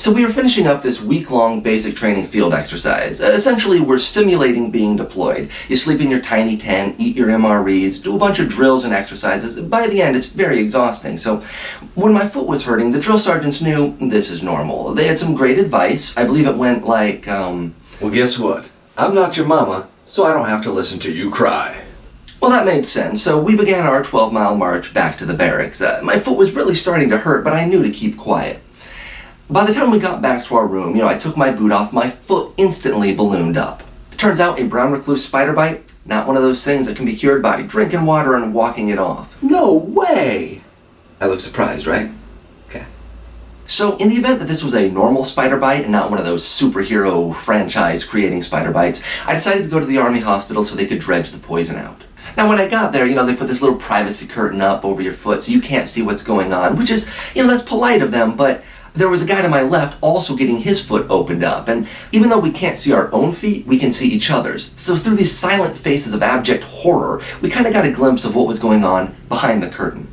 So we were finishing up this week-long basic training field exercise. Essentially, we're simulating being deployed. You sleep in your tiny tent, eat your MREs, do a bunch of drills and exercises. By the end, it's very exhausting. So when my foot was hurting, the drill sergeants knew this is normal. They had some great advice. I believe it went like, Well, guess what? I'm not your mama, so I don't have to listen to you cry. Well, that made sense. So we began our 12-mile march back to the barracks. My foot was really starting to hurt, but I knew to keep quiet. By the time we got back to our room, I took my boot off, my foot instantly ballooned up. It turns out a brown recluse spider bite, not one of those things that can be cured by drinking water and walking it off. No way! I look surprised, right? Okay. So in the event that this was a normal spider bite and not one of those superhero franchise creating spider bites, I decided to go to the army hospital so they could dredge the poison out. Now when I got there, they put this little privacy curtain up over your foot so you can't see what's going on, which is, that's polite of them, but there was a guy to my left also getting his foot opened up, and even though we can't see our own feet, we can see each other's. So through these silent faces of abject horror, we kind of got a glimpse of what was going on behind the curtain.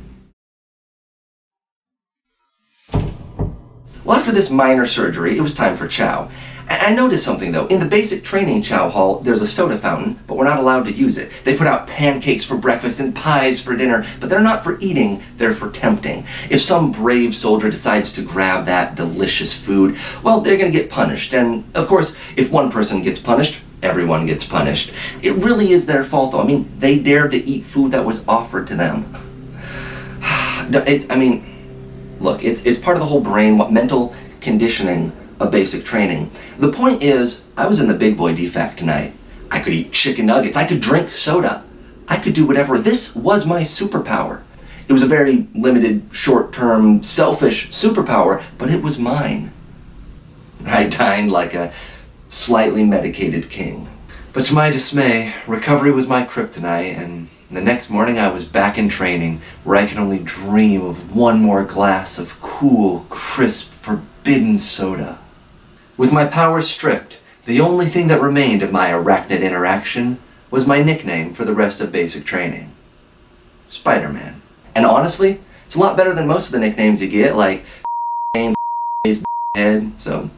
Well, after this minor surgery, it was time for chow. I noticed something though. In the basic training chow hall, there's a soda fountain, but we're not allowed to use it. They put out pancakes for breakfast and pies for dinner, but they're not for eating, they're for tempting. If some brave soldier decides to grab that delicious food, well, they're gonna get punished. And of course, if one person gets punished, everyone gets punished. It really is their fault though. They dared to eat food that was offered to them. Look, it's part of the whole brain, what mental conditioning of basic training. The point is, I was in the big boy defect tonight. I could eat chicken nuggets, I could drink soda, I could do whatever. This was my superpower. It was a very limited, short-term, selfish superpower, but it was mine. I dined like a slightly medicated king. But to my dismay, recovery was my kryptonite, and the next morning I was back in training, where I could only dream of one more glass of cool, crisp, forbidden soda. With my powers stripped, the only thing that remained of my arachnid interaction was my nickname for the rest of basic training. Spider-Man. And honestly, it's a lot better than most of the nicknames you get, like head, so,